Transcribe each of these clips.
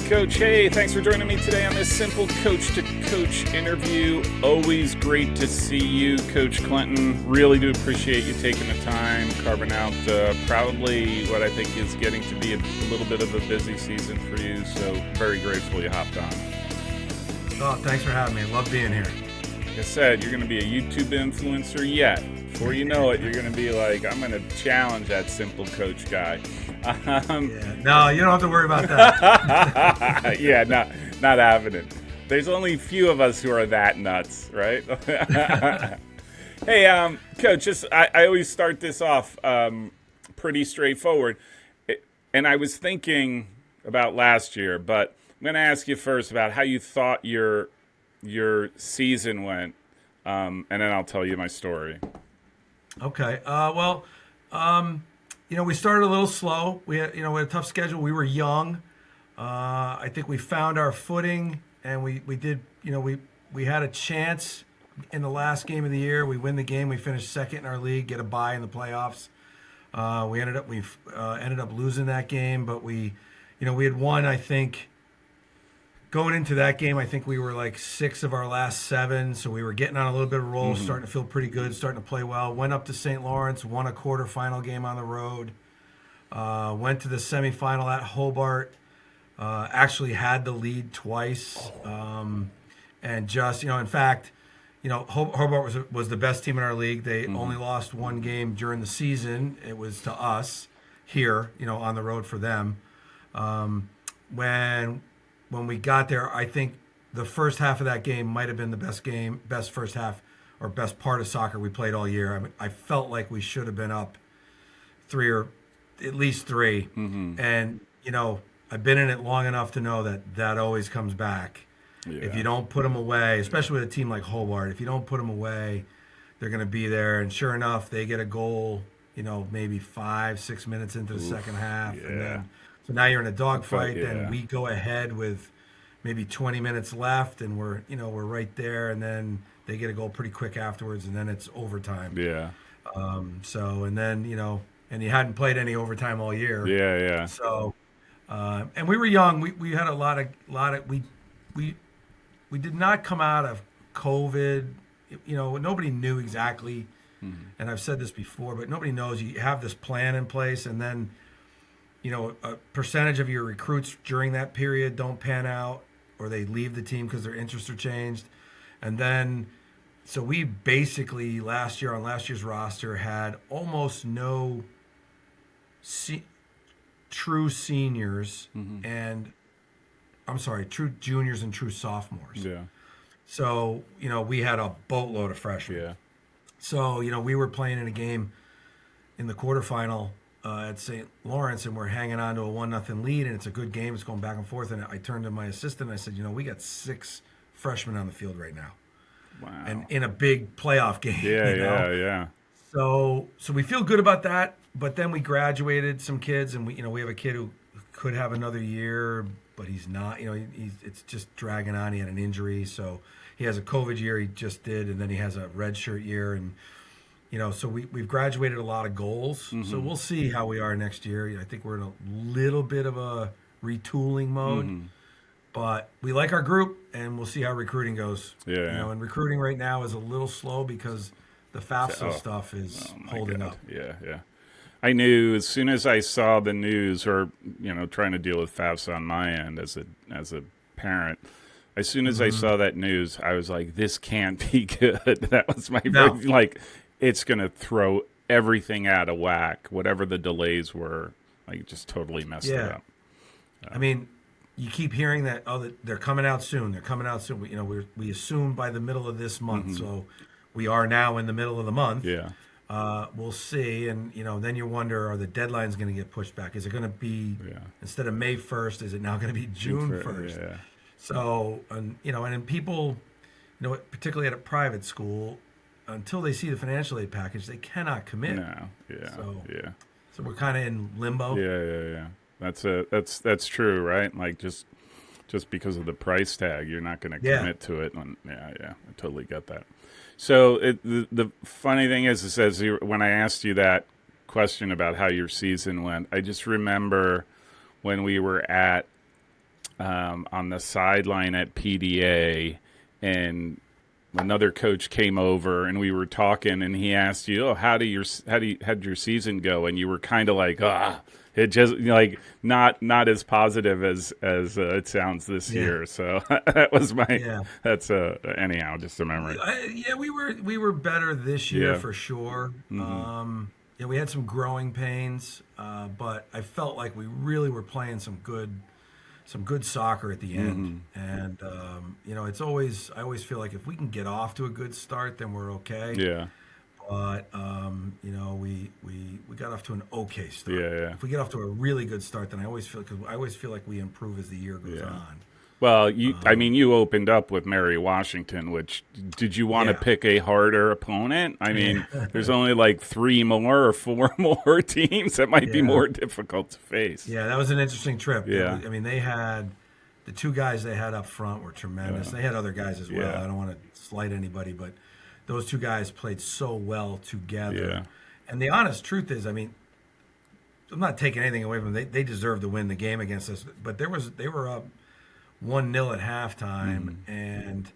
Coach. Hey, thanks for joining me today on this Simple Coach to Coach interview. Always great to see you, Coach Clinton. Really do appreciate you taking the time, carving out proudly what I think is getting to be a little bit of a busy season for you. So very grateful you hopped on. Oh, thanks for having me. Love being here. Like I said, you're going to be a YouTube influencer yet. Before you know it, you're going to be like, I'm going to challenge that Simple Coach guy. No, you don't have to worry about that. Yeah, not happening. There's only a few of us who are that nuts, right? Hey, Coach, I always start this off pretty straightforward. And I was thinking about last year, but I'm going to ask you first about how you thought your season went, and then I'll tell you my story. Okay. We started a little slow. We had a tough schedule. We were young. I think we found our footing, and we did. We had a chance in the last game of the year. We win the game. We finished second in our league, get a bye in the playoffs. We ended up losing that game, but we had won. I think going into that game, I think we were like 6 of our last 7, so we were getting on a little bit of a roll, starting to feel pretty good, starting to play well. Went up to St. Lawrence, won a quarterfinal game on the road. Went to the semifinal at Hobart. Actually had the lead twice, and just in fact, Hobart was the best team in our league. They only lost one game during the season. It was to us here, on the road for them. When we got there, I think the first half of that game might have been the best first half or best part of soccer we played all year. I mean, I felt like we should have been up 3 or at least 3. And, I've been in it long enough to know that always comes back. Yeah. If you don't put them away, especially with a team like Hobart, if you don't put them away, they're going to be there. And sure enough, they get a goal, maybe 5-6 minutes into the second half. Yeah. And then, so now you're in a dogfight. Yeah. Then we go ahead with maybe 20 minutes left, and we're right there. And then they get a goal pretty quick afterwards, and then it's overtime. Yeah. And then and you hadn't played any overtime all year. Yeah. So, and we were young. We had a lot of we did not come out of COVID. Nobody knew exactly. And I've said this before, but nobody knows. You have this plan in place, and then a percentage of your recruits during that period don't pan out, or they leave the team because their interests are changed. And then, so we basically last year's roster had almost no true seniors and true juniors and true sophomores. Yeah. So, we had a boatload of freshmen. Yeah. So, we were playing in a game in the quarterfinal at St. Lawrence, and we're hanging on to a 1-0 lead, and it's a good game. It's going back and forth, and I turned to my assistant, and I said, we got 6 freshmen on the field right now. Wow. And in a big playoff game. Yeah. So we feel good about that, but then we graduated some kids, and we have a kid who could have another year, but he's not. It's just dragging on. He had an injury, so he has a COVID year he just did, and then he has a redshirt year, and so we've graduated a lot of goals. So we'll see how we are next year. I think we're in a little bit of a retooling mode, but we like our group, and we'll see how recruiting goes. Yeah. And recruiting right now is a little slow because the FAFSA stuff is holding up. Yeah. I knew as soon as I saw the news, or trying to deal with FAFSA on my end as a parent. As soon as I saw that news, I was like, "This can't be good." That was my it's going to throw everything out of whack. Whatever the delays were, just totally messed it up. I mean, you keep hearing that they're coming out soon. They're coming out soon. We assume by the middle of this month. So we are now in the middle of the month. Yeah. We'll see, and then you wonder, are the deadlines going to get pushed back? Is it going to be instead of May 1st? Is it now going to be June 1st? Yeah. So, and people, particularly at a private school, until they see the financial aid package, they cannot commit. No. Yeah. So we're kind of in limbo. Yeah. That's true, right? Like just because of the price tag, you're not going to commit to it. And I totally get that. So the funny thing is as when I asked you that question about how your season went, I just remember when we were at on the sideline at PDA, and another coach came over and we were talking, and he asked you, "Oh, how'd your season go?" And you were kind of like, it just like not as positive as it sounds this Yeah. year. So that was my Yeah. that's anyhow just a memory. Yeah, we were better this year Yeah. for sure. Mm-hmm. Yeah, we had some growing pains, but I felt like we really were playing some good soccer at the end. Mm-hmm. And I always feel like if we can get off to a good start, then we're okay. Yeah. But we got off to an okay start. Yeah. Yeah. If we get off to a really good start, then I always feel like we improve as the year goes Yeah. on. Well, you opened up with Mary Washington, which did you want to Yeah. pick a harder opponent? I mean, there's only like 3 more or 4 more teams that might be Yeah. more difficult to face. Yeah, that was an interesting trip. Yeah. I mean, they had the two guys they had up front were tremendous. They had other guys as well. Yeah. I don't want to slight anybody, but those two guys played so well together. Yeah. And the honest truth is, I mean, I'm not taking anything away from them. They deserved to win the game against us, but they were up 1-0 at halftime, and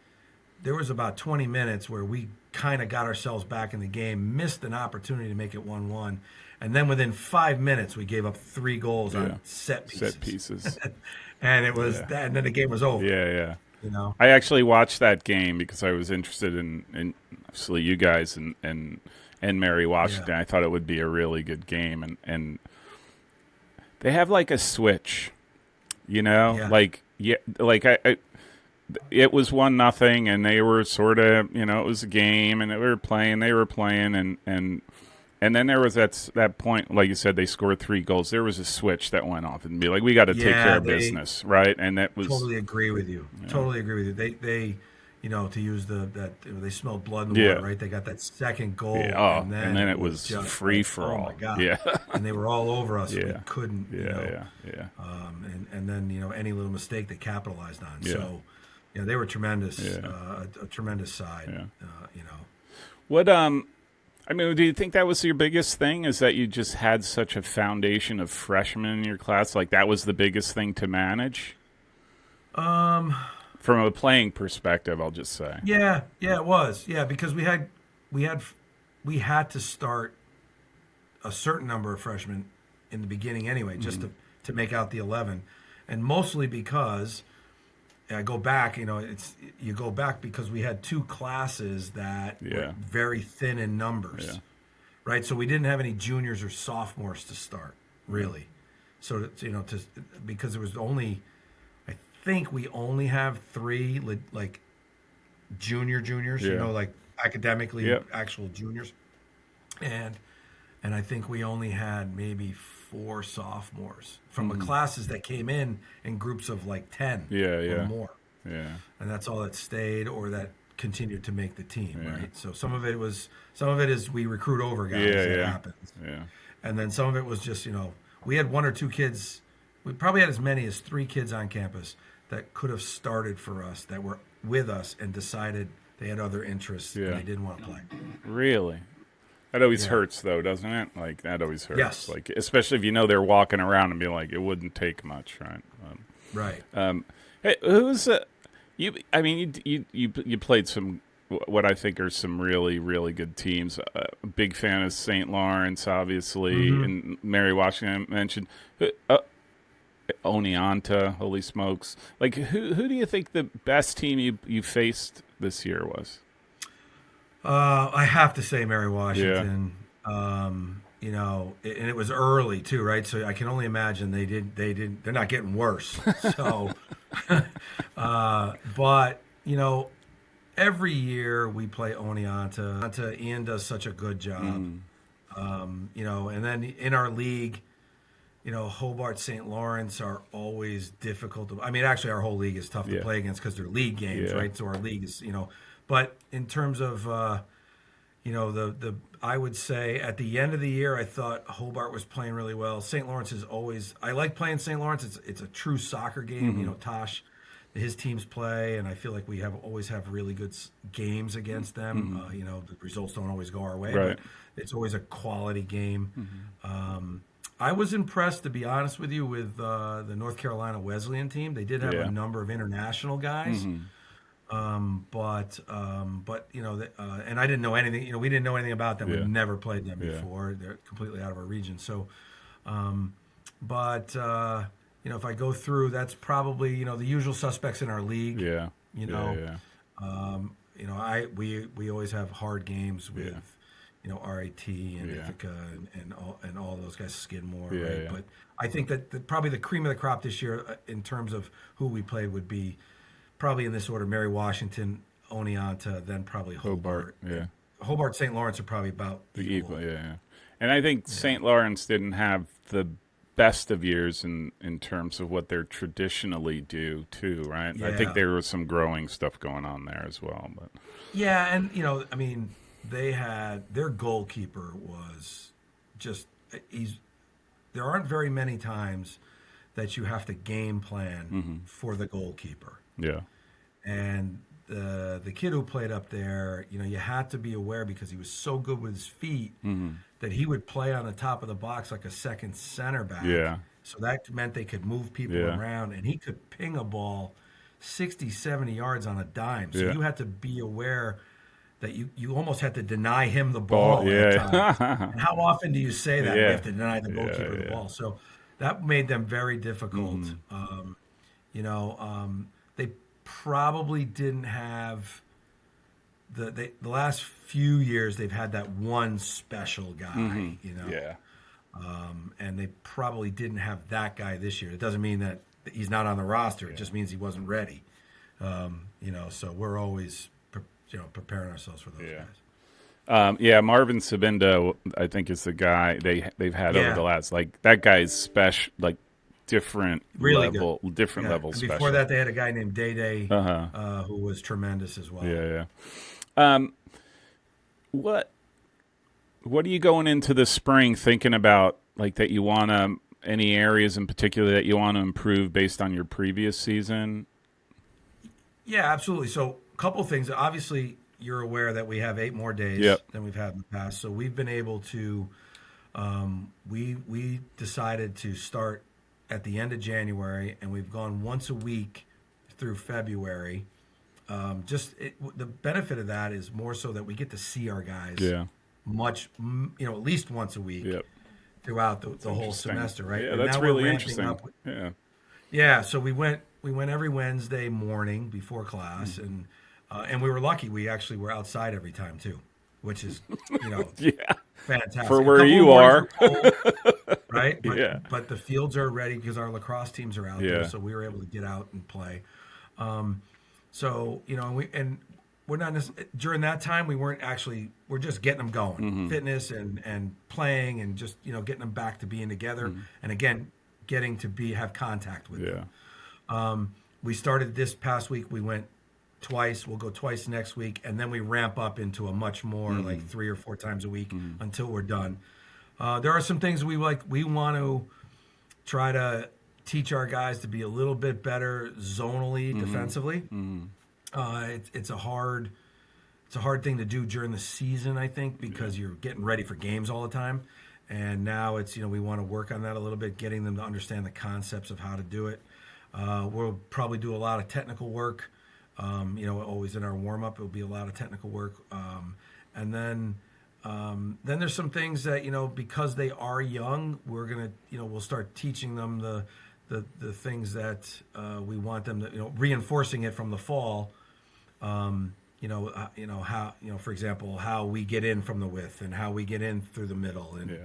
there was about 20 minutes where we kind of got ourselves back in the game, missed an opportunity to make it 1-1, and then within 5 minutes we gave up 3 goals on set pieces. Set pieces. And it was that, and then the game was over. Yeah, yeah. You know, I actually watched that game because I was interested in obviously you guys and Mary Washington. Yeah. I thought it would be a really good game, and they have like a switch, Yeah. like I it was 1-0, and they were sort of, it was a game, and they were playing, and then there was that point, like you said, they scored 3 goals. There was a switch that went off, and be like, we got to take care of business, right? And that was totally agree with you. Totally agree with you. They to use they smelled blood in the water, right? They got that second goal, and then it was just free for oh all. my God. Yeah, And they were all over us. We Yeah. couldn't, yeah. and then any little mistake they capitalized on. Yeah. So, they were tremendous, Yeah. a tremendous side. Yeah. You know, I mean, do you think that was your biggest thing? Is that you just had such a foundation of freshmen in your class? Like that was the biggest thing to manage? From a playing perspective, I'll just say. yeah, it was, because we had to start a certain number of freshmen in the beginning anyway, just to make out the 11, and mostly because. I go back, you go back because we had 2 classes that were very thin in numbers, right? So we didn't have any juniors or sophomores to start, really. So, because there was only, I think we only have 3 like juniors, like academically actual juniors, and I think we only had maybe 4 sophomores from the classes that came in groups of like 10 or more. Yeah. And that's all that stayed or that continued to make the team, right? So some of it is we recruit over guys, that happens. Yeah. And then some of it was just, we had 1 or 2 kids, we probably had as many as 3 kids on campus that could have started for us, that were with us and decided they had other interests and they didn't want to play. Really? That always hurts, though, doesn't it? Like, that always hurts. Yes. Like, especially if they're walking around and be like, it wouldn't take much, right? Right. Hey, who's you? I mean, you played some what I think are some really, really good teams. Big fan of St. Lawrence, obviously, and Mary Washington I mentioned. Oneonta, holy smokes! Like, who do you think the best team you faced this year was? I have to say Mary Washington. And it was early too, right? So I can only imagine they're not getting worse. So, but every year we play Oneonta. Ian does such a good job. And then in our league, Hobart, St. Lawrence are always difficult to. I mean, actually, our whole league is tough to play against because they're league games, right? So our league is, But in terms of, I would say at the end of the year, I thought Hobart was playing really well. St. Lawrence is always. I like playing St. Lawrence. It's a true soccer game. Tosh, his teams play, and I feel like we always have really good games against them. The results don't always go our way, Right. but it's always a quality game. I was impressed, to be honest with you, with the North Carolina Wesleyan team. They did have Yeah. a number of international guys, Mm-hmm. but and I didn't know anything. We didn't know anything about them. Yeah. We've never played them Yeah. before. They're completely out of our region. So, um, but if I go through, that's probably the usual suspects in our league. Yeah. You Yeah. know, Yeah. we always have hard games with. Yeah. RAT and Yeah. Ithaca and all those guys, Skidmore, Yeah, right? yeah. But I think that probably the cream of the crop this year, in terms of who we played, would be probably in this order: Mary Washington, Oneonta, then probably Hobart. Hobart. Yeah. Hobart, St. Lawrence are probably about The equal. equal. Yeah. Yeah. And I think St. Lawrence didn't have the best of years in terms of what they're traditionally do too, right? I think Yeah. there was some growing stuff going on there as well, but Yeah, and I mean, they had their goalkeeper was just he's. There aren't very many times that you have to game plan for the goalkeeper. yeah. And the kid who played up there, you had to be aware because he was so good with his feet that he would play on the top of the box like a second center back. Yeah. So that meant they could move people Yeah. around, and he could ping a ball 60, 70 yards on a dime. So Yeah. you had to be aware that you almost had to deny him the ball at Yeah. times. And how often do you say that? Yeah. We have to deny the goalkeeper the yeah. ball. So that made them very difficult. They probably didn't have the last few years. They've had that one special guy, Yeah. and they probably didn't have that guy this year. It doesn't mean that he's not on the roster. It just means he wasn't ready. So we're always preparing ourselves for those Yeah. guys. Marvin Sabindo, I think, is the guy they've had over Yeah. the last, like, that guy's special, like, different Really level, different Yeah. level And special. before that, they had a guy named Day Day Uh-huh. who was tremendous as well. Yeah, yeah. What are you going into the spring thinking about, like, that you want to, any areas in particular that you want to improve based on your previous season? Yeah, absolutely. So, a couple things. Obviously, you're aware that we have 8 more days Yep. than we've had in the past. So, we've been able to. We decided to start at the end of January, and we've gone once a week through February. The benefit of that is more so that we get to see our guys Yeah. at least once a week Yep. throughout the whole Interesting. semester, right? Yeah, And that's now we're really ramping interesting. up. Yeah. Yeah, so we went every Wednesday morning before class, and we were lucky. We actually were outside every time too, which is Yeah. fantastic. For A where couple you of are. mornings were cold, right? But, Yeah. but the fields are ready because our lacrosse teams are out Yeah. there, so we were able to get out and play. So we're not during that time we're just getting them going, fitness and playing and just getting them back to being together, and again getting to have contact with them. Yeah. We started this past week. We went twice. We'll go twice next week, and then we ramp up into a much more like 3 or 4 times a week until we're done. There are some things we want to try to teach our guys to be a little bit better zonally defensively. It's a hard thing to do during the season, I think, because you're getting ready for games all the time. And now it's we want to work on that a little bit, getting them to understand the concepts of how to do it. We'll probably do a lot of technical work. Always in our warm up, it'll be a lot of technical work. And then there's some things that because they are young, we're gonna we'll start teaching them the things that we want them to reinforcing it from the fall. How for example, how we get in from the width and how we get in through the middle, and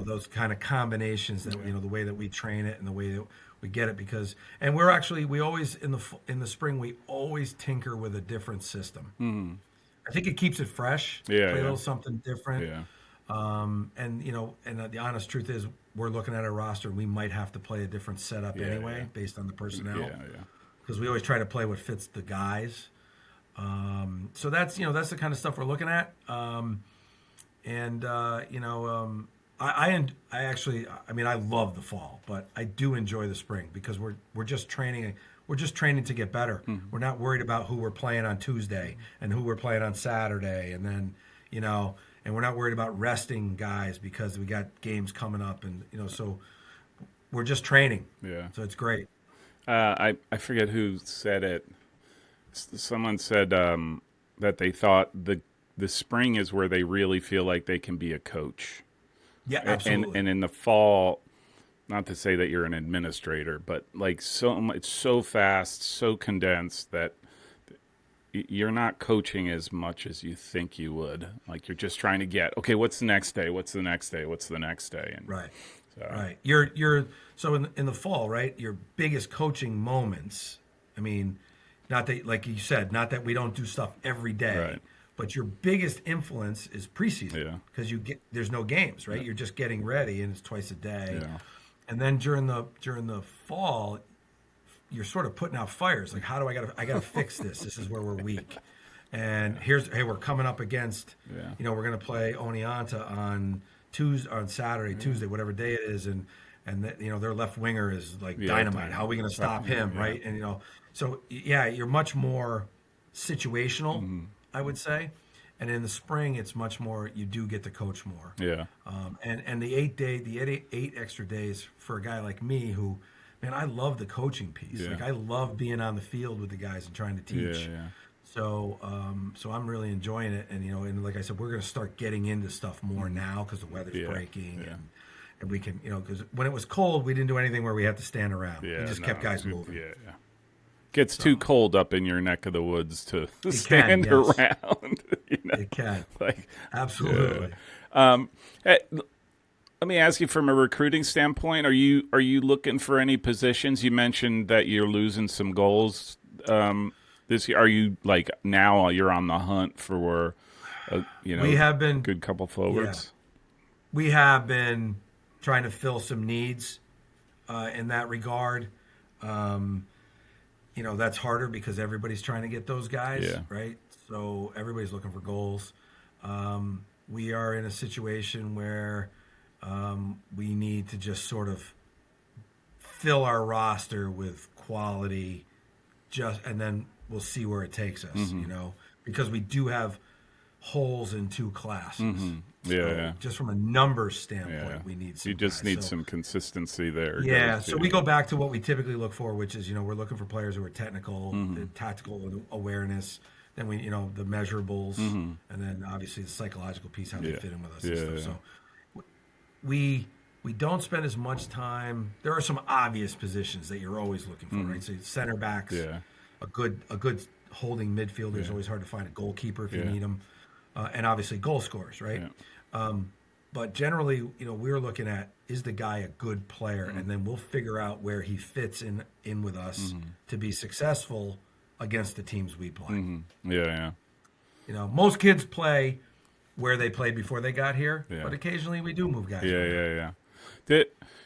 those kind of combinations that the way that we train it and the way that we get it, and we always in the spring we always tinker with a different system. I think it keeps it fresh. Yeah, play a yeah. little something different. Yeah. And the honest truth is we're looking at a roster and we might have to play a different setup anyway based on the personnel. Yeah. Yeah. Because we always try to play what fits the guys. So that's the kind of stuff we're looking at. I love the fall, but I do enjoy the spring because we're just training. We're just training to get better. We're not worried about who we're playing on Tuesday and who we're playing on Saturday, and then and we're not worried about resting guys because we got games coming up, and so we're just training. Yeah. So it's great. I forget who said it. Someone said that they thought the spring is where they really feel like they can be a coach. Yeah, absolutely. And in the fall, not to say that you're an administrator, but like it's so fast, so condensed that you're not coaching as much as you think you would. Like you're just trying to get, okay, what's the next day? What's the next day? What's the next day? And Right. so, Right. You're so in the fall, right? Your biggest coaching moments. I mean, not that, like you said, not that we don't do stuff every day, Right. but your biggest influence is preseason Yeah. because there's no games, right? You're just getting ready, and it's twice a day. Yeah. And then during the fall, you're sort of putting out fires. Like, how do I gotta fix this? This is where we're weak. And hey, we're coming up against, Yeah. we're going to play Oneonta on Saturday, Tuesday, whatever day it is, and their left winger is like dynamite. How are we going to stop him, right? And so you're much more situational, I would say. And in the spring, it's much more, you do get to coach more. Yeah. And the 8 extra days for a guy like me who, man, I love the coaching piece. Yeah. Like I love being on the field with the guys and trying to teach. Yeah. So I'm really enjoying it, and like I said, we're going to start getting into stuff more now because the weather's breaking, and we can, because when it was cold, we didn't do anything where we had to stand around. Yeah. We just kept guys moving. Yeah. Gets too cold up in your neck of the woods to stand can, yes. around. It can, Like, absolutely. let me ask you from a recruiting standpoint, are you looking for any positions? You mentioned that you're losing some goals this year. Are you like now you're on the hunt for we have been good couple forwards? We have been trying to fill some needs in that regard. That's harder because everybody's trying to get those guys, right? So everybody's looking for goals. We are in a situation where we need to just sort of fill our roster with quality, and then we'll see where it takes us, because we do have holes in 2 classes. So just from a numbers standpoint, we need some You just guys. need some consistency there. Yeah, so we go back to what we typically look for, which is, we're looking for players who are technical, tactical awareness, then the measurables, and then obviously the psychological piece, how they fit in with us and stuff. So we don't spend as much time. There are some obvious positions that you're always looking for, right? So center backs, a good holding midfielder is always hard to find. A goalkeeper if you need them, and obviously goal scorers, right? But generally, we're looking at, is the guy a good player, and then we'll figure out where he fits in with us to be successful against the teams we play. Most kids play where they played before they got here, but occasionally we do move guys.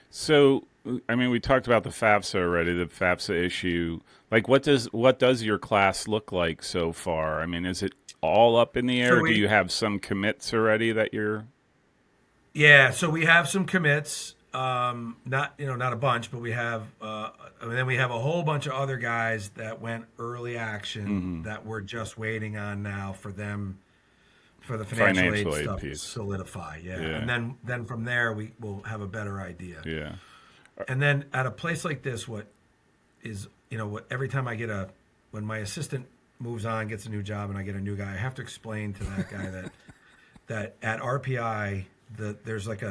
So, I mean, we talked about the FAFSA already, the FAFSA issue. Like, what does your class look like so far? I mean, is it all up in the air? Do you have some commits already that you're? Yeah, so we have some commits. Not a bunch, but we have. And then we have a whole bunch of other guys that went early action that we're just waiting on now for them. For the financial aid stuff piece. To solidify, and then from there we will have a better idea. And then at a place like this, what is every time when my assistant moves on, gets a new job, and I get a new guy, I have to explain to that guy that at RPI there's like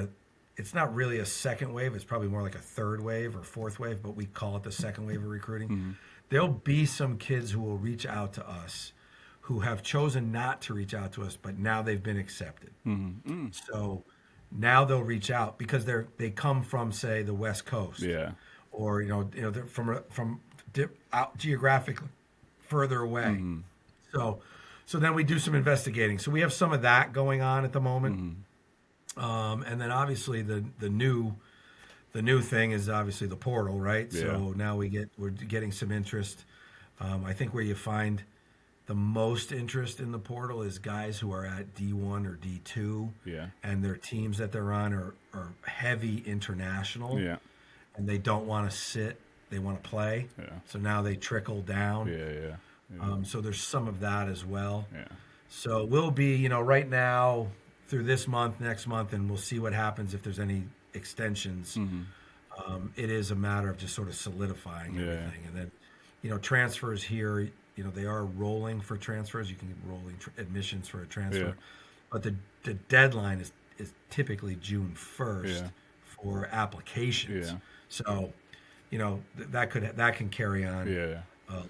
it's not really a second wave, it's probably more like a third wave or fourth wave, but we call it the second wave of recruiting. There'll be some kids who will reach out to us who have chosen not to reach out to us, but now they've been accepted. So now they'll reach out because they come from, say, the West Coast, or they're from out geographically further away. So then we do some investigating. So we have some of that going on at the moment, and then obviously the new thing is obviously the portal, right? So now we're getting some interest. I think where you find the most interest in the portal is guys who are at D1 or D2, and their teams that they're on are heavy international, and they don't want to sit, they want to play. So now they trickle down. So there's some of that as well. So we'll be, right now, through this month, next month, and we'll see what happens if there's any extensions. It is a matter of just sort of solidifying everything. And then, transfers here, they are rolling for transfers. You can get rolling admissions for a transfer. But the deadline is typically June 1st for applications. So, that can carry on a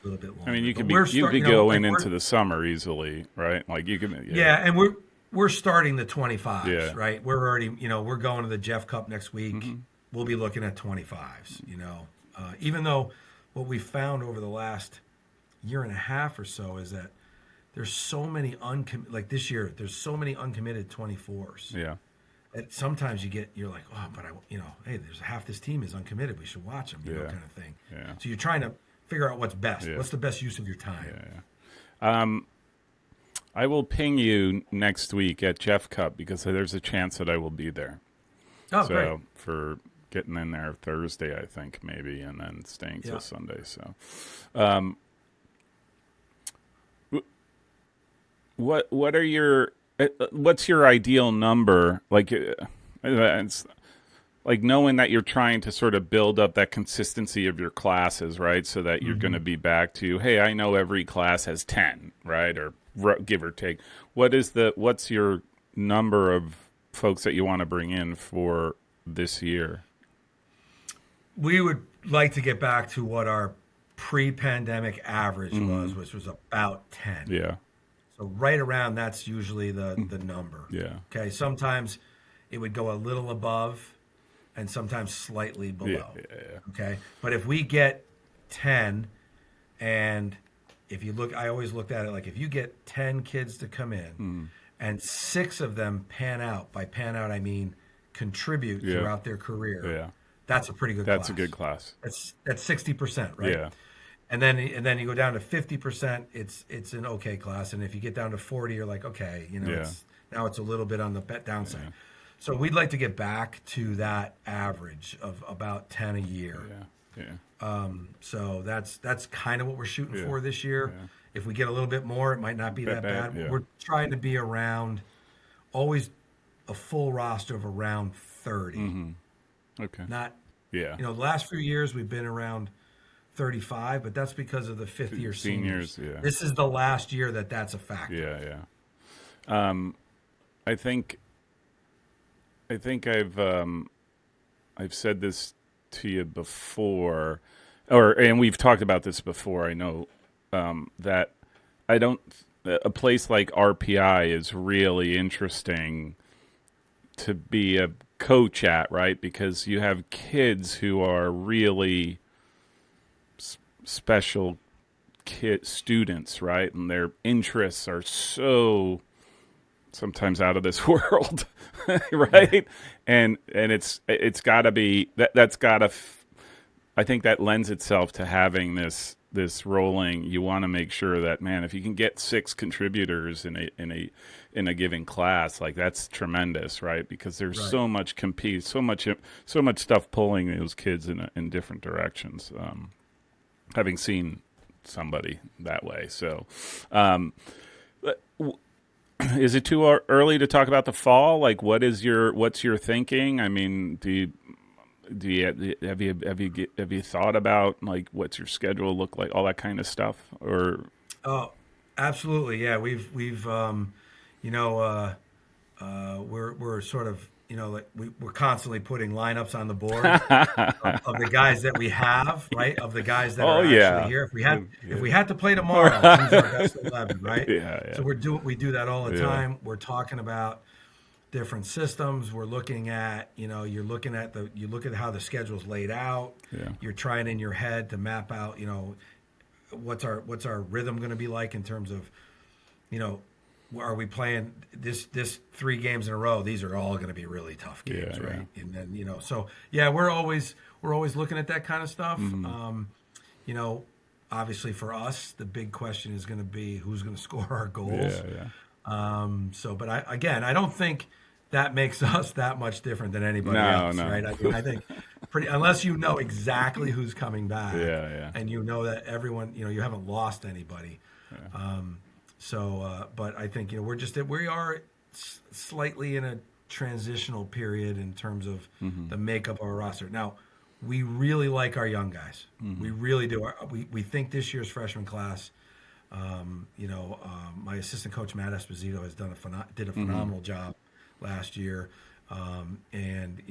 little bit longer. I mean, you could go into the summer easily, right? Like you could. And we're starting the 25s, right? We're already, we're going to the Jeff Cup next week. We'll be looking at 25s. Even though what we found over the last year and a half or so is that there's so many like this year, there's so many uncommitted 24s. Yeah. That sometimes you're like, oh, but hey, there's half this team is uncommitted. We should watch them, kind of thing. Yeah. So you're trying to figure out what's best. What's the best use of your time? I will ping you next week at Jeff Cup because there's a chance that I will be there. Oh, great. For getting in there Thursday, I think maybe, and then staying till Sunday. So, what are your what's your ideal number? Like, it's like knowing that you're trying to sort of build up that consistency of your classes, right? So that you're going to be back to, hey, I know every class has 10, right, or give or take. What's your number of folks that you want to bring in for this year? We would like to get back to what our pre-pandemic average was, which was about 10. Yeah. So right around that's usually the number. Yeah. Okay. Sometimes it would go a little above and sometimes slightly below. Yeah. Okay. But if we get 10 and if you look, I always looked at it like if you get 10 kids to come in and 6 of them pan out, by pan out I mean contribute throughout their career, that's a pretty good class. That's a good class. That's 60%, right? Yeah. And then you go down to 50%, it's an okay class. And if you get down to 40, you're like, okay, now it's a little bit on the downside. Yeah. So we'd like to get back to that average of about 10 a year. So that's kind of what we're shooting for this year. Yeah. If we get a little bit more, it might not be that bad. Yeah. We're trying to be around always a full roster of around 30. Okay. Not, the last few years we've been around 35, but that's because of the fifth year seniors. This is the last year that's a factor. I think I've said this to you before, and we've talked about this before. I know that a place like RPI is really interesting to be a coach at, right? Because you have kids who are really special students, right? And their interests are so sometimes out of this world, right? And it's got to be that's got to. I think that lends itself to having this rolling. You want to make sure that, man, if you can get 6 contributors in a given class, like that's tremendous, right? Because there's so much so much stuff pulling those kids in different directions. Having seen somebody that way. So, is it too early to talk about the fall? Like, what's your thinking? I mean, have you thought about like what's your schedule look like, all that kind of stuff? Or absolutely, yeah. We've we're sort of, like we're constantly putting lineups on the board of the guys that we have, right? Of the guys that are actually here. If we had to play tomorrow, who's our best 11, right? So we do that all the time. We're talking about different systems. We're looking at, you look at how the schedule's laid out. You're trying in your head to map out, what's our rhythm going to be like in terms of, are we playing this 3 games in a row? These are all going to be really tough games, right? And then, so we're always looking at that kind of stuff. Obviously for us, the big question is going to be who's going to score our goals. But I don't think that makes us that much different than anybody else, right? I think unless you know exactly who's coming back, and you know that everyone, you haven't lost anybody. But I think we are slightly in a transitional period in terms of Mm-hmm. the makeup of our roster. Now, we really like our young guys. Mm-hmm. We really do. We think this year's freshman class. My assistant coach Matt Esposito has did a Mm-hmm. phenomenal job last year, and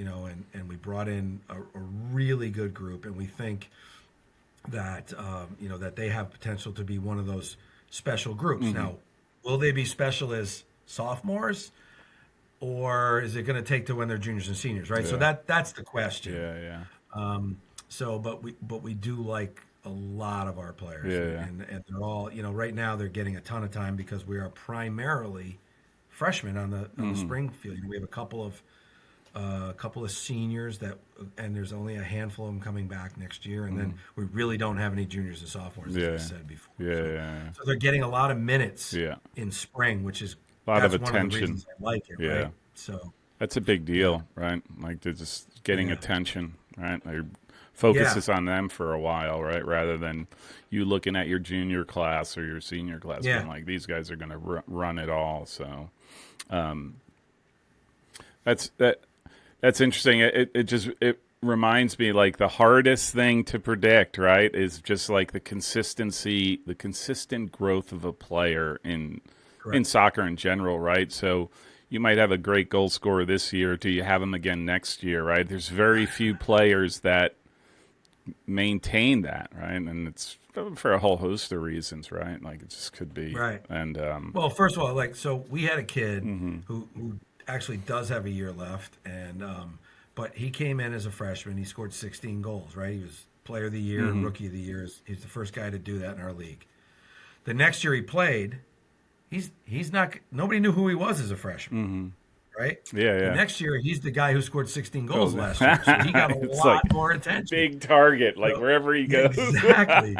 we brought in a really good group, and we think that that they have potential to be one of those special groups. Mm-hmm. Now, will they be special as sophomores, or is it going to take to when they're juniors and seniors? Right. So Yeah. that's the question. Yeah. Yeah. But we do like a lot of our players, Yeah. Yeah. and they're all right now they're getting a ton of time because we are primarily freshmen on the Mm-hmm. spring field. We have a couple of seniors and there's only a handful of them coming back next year, and then we really don't have any juniors and sophomores, as Yeah. I said before. Yeah. So, Yeah. so they're getting a lot of minutes Yeah. in spring, which is A lot of that's one of the attention. reasons I like it, Yeah. right? So That's a big deal, right? Like they're just getting yeah, attention, right? Your focus yeah, is on them for a while, right? Rather than you looking at your junior class or your senior class, yeah, being like, these guys are going to run it all. So that's that. That's interesting. It reminds me like the hardest thing to predict, right? Is just like the consistent growth of a player in correct. soccer in general, right? So you might have a great goal scorer this year. Do you have him again next year, right? There's very few players that maintain that, right? And it's for a whole host of reasons, right? Like it just could be. Right. And Well, first of all, so we had a kid mm-hmm. who actually does have a year left, and but he came in as a freshman. He scored 16 goals. Right, he was Player of the Year, Mm-hmm. Rookie of the Year. He's the first guy to do that in our league. The next year he played, he's not. Nobody knew who he was as a freshman. Mm-hmm. Right. Yeah, The yeah. next year he's the guy who scored 16 goals Oh, last year, so he got a it's lot like more attention. big target, like So, wherever he yeah, goes. exactly.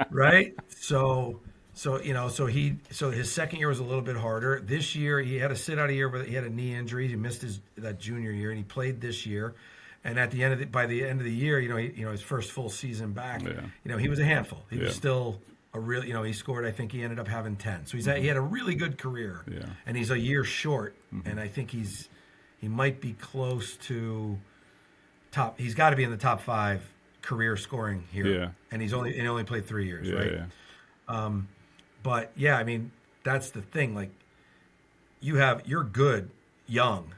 Right. So his second year was a little bit harder. This year he had to sit out a year, but he had a knee injury. He missed that junior year, and he played this year. And at the end of by the end of the year, his first full season back, Yeah. he was a handful. He Yeah. was still a real, he scored. I think he ended up having 10. So he had a really good career. Yeah. And he's a year short, and I think he might be close to top. He's got to be in the top 5 career scoring here. Yeah. And he only played 3 years, Yeah, right? yeah. But yeah, I mean, that's the thing. Like, you're good young,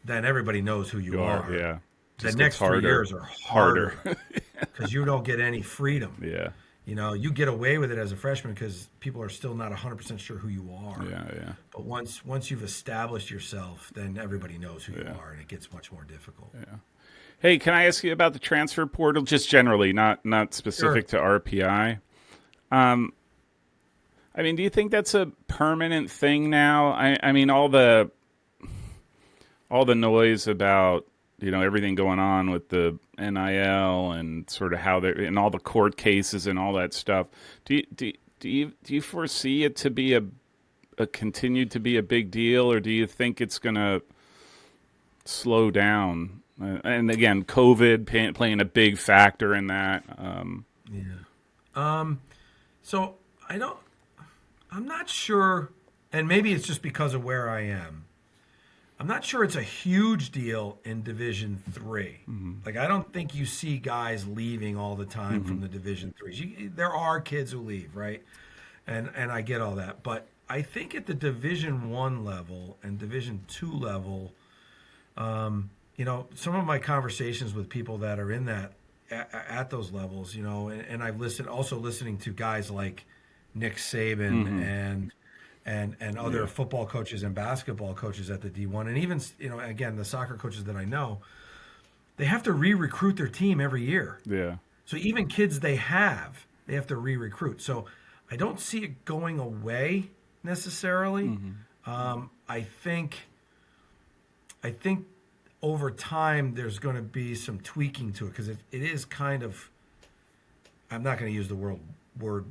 then everybody knows who you are. Yeah. The Just next gets 3 years are harder because you don't get any freedom. Yeah. You get away with it as a freshman because people are still not 100% sure who you are. Yeah, yeah. But once you've established yourself, then everybody knows who you Yeah. are, and it gets much more difficult. Yeah. Hey, can I ask you about the transfer portal, just generally, not specific to RPI? I mean, do you think that's a permanent thing now? I mean, all the noise about everything going on with the NIL and sort of how they're and all the court cases and all that stuff. Do you foresee it to be a continue to be a big deal, or do you think it's going to slow down? And again, COVID playing a big factor in that. Yeah. So I'm not sure, and maybe it's just because of where I am. I'm not sure it's a huge deal in Division 3. Like, I don't think you see guys leaving all the time from the Division 3s. There are kids who leave, right? And I get all that. But I think at the Division 1 level and Division 2 level, some of my conversations with people that are in that at those levels, and I've listening to guys like Nick Saban and other football coaches and basketball coaches at the D1, and even again the soccer coaches that I know, they have to re-recruit their team every year. Yeah. So even kids they have to re-recruit. So I don't see it going away necessarily. I think over time there's going to be some tweaking to it because it is kind of, I'm not going to use the word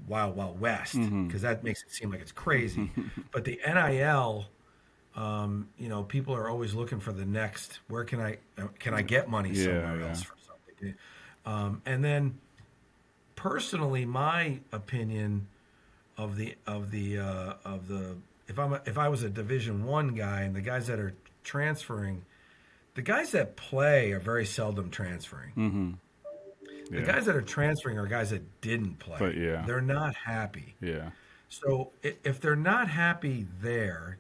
wild west because that makes it seem like it's crazy. But the NIL, people are always looking for the next. Where can I get money somewhere else for something? And then, personally, my opinion of the if I was a Division I guy, and the guys that are transferring, the guys that play are very seldom transferring. Mm-hmm. Yeah. The guys that are transferring are guys that didn't play. But yeah. They're not happy. Yeah. So if they're not happy there,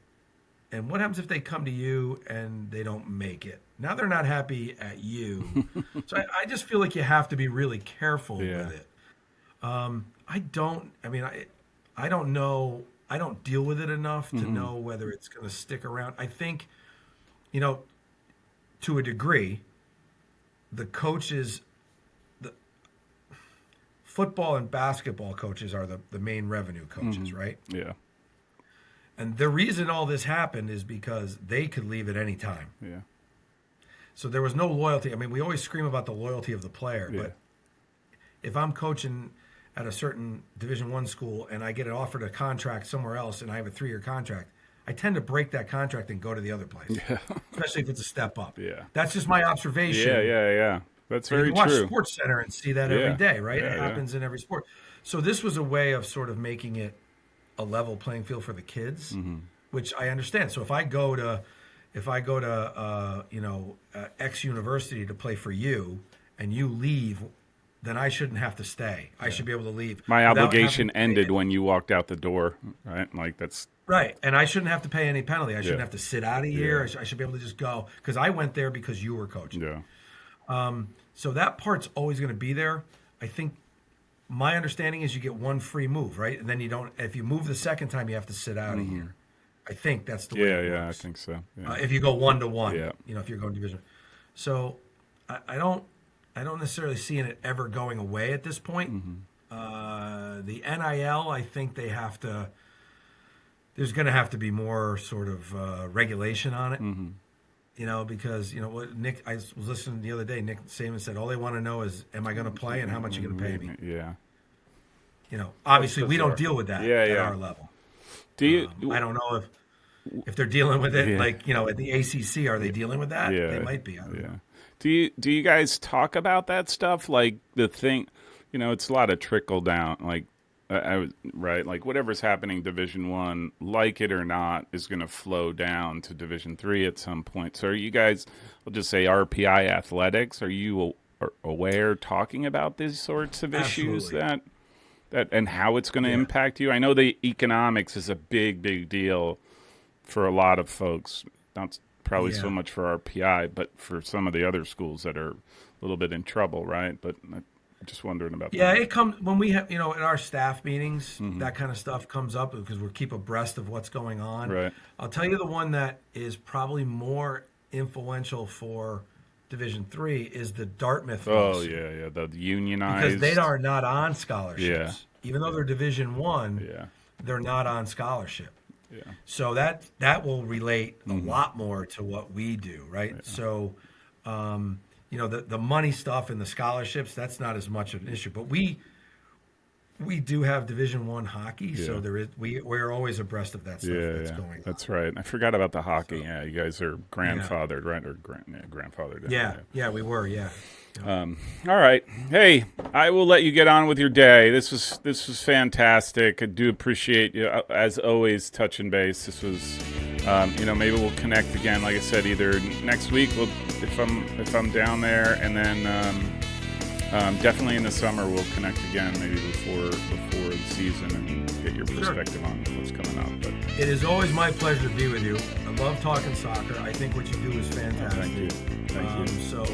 and what happens if they come to you and they don't make it? Now they're not happy at you. So I just feel like you have to be really careful with it. I don't know. I don't deal with it enough to know whether it's going to stick around. I think, to a degree, the coaches, the football and basketball coaches are the main revenue coaches, right? Yeah. And the reason all this happened is because they could leave at any time. Yeah. So there was no loyalty. I mean, we always scream about the loyalty of the player, but if I'm coaching at a certain Division I school and I get offered a contract somewhere else and I have a 3-year contract, I tend to break that contract and go to the other place, especially if it's a step up. Yeah. That's just my observation. Yeah. That's very you watch true. Sports Center and see that every day, right? Yeah, it happens in every sport. So this was a way of sort of making it a level playing field for the kids, which I understand. So if I go to X university to play for you and you leave, then I shouldn't have to stay. I should be able to leave. My obligation ended when you walked out the door, right? Like that's right, and I shouldn't have to pay any penalty. I shouldn't have to sit out a year. I should be able to just go because I went there because you were coaching. Yeah. So that part's always going to be there. I think my understanding is you get one free move, right? And then you don't. If you move the second time, you have to sit out a year. I think that's the way it works. I think so. Yeah. If you go 1-to-1, if you're going division. So I don't necessarily see it ever going away at this point. The NIL, I think they have to. There's going to have to be more sort of regulation on it. Because what Nick, I was listening the other day. Nick Saban said all they want to know is, am I going to play and how much you're going to pay me? Yeah. Obviously we don't deal with that at our level. Do you? I don't know if they're dealing with it like at the ACC. Are they dealing with that? Yeah. They might be. I don't know. Do you guys talk about that stuff? Like the thing, it's a lot of trickle down. Like right, like whatever's happening Division I, like it or not, is going to flow down to Division III at some point. So are you guys? I'll just say RPI athletics. Are you aware talking about these sorts of issues that and how it's going to impact you? I know the economics is a big deal for a lot of folks. Not probably so much for RPI, but for some of the other schools that are a little bit in trouble, right? But I'm just wondering about that. Yeah, it comes when we have, in our staff meetings, that kind of stuff comes up because we keep abreast of what's going on. Right. I'll tell you the one that is probably more influential for Division III is the Dartmouth. Oh, yeah, the unionized. Because they are not on scholarships. Yeah. Even though they're Division I, they're not on scholarship. Yeah. So that will relate a lot more to what we do, right? Yeah. So, the money stuff and the scholarships, that's not as much of an issue. But we do have Division I hockey, so we're always abreast of that stuff that's going on. That's right. I forgot about the hockey. So, yeah, you guys are grandfathered, right? Or grandfathered. Yeah, we were. Yeah. All right. Hey, I will let you get on with your day. This was fantastic. I do appreciate you, as always, touching base. This was, maybe we'll connect again. Like I said, either next week, if I'm down there, and then definitely in the summer we'll connect again, maybe before the season, and get your perspective on what's coming up. But it is always my pleasure to be with you. I love talking soccer. I think what you do is fantastic. Thank you. So.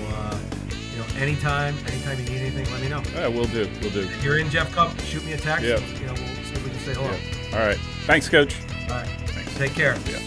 Anytime you need anything, let me know. Yeah, we'll do. If you're in Jeff Cup, shoot me a text. Yeah. We'll see if we can say hello. Yeah. All right. Thanks, Coach. All right. Thanks. Take care. Yeah.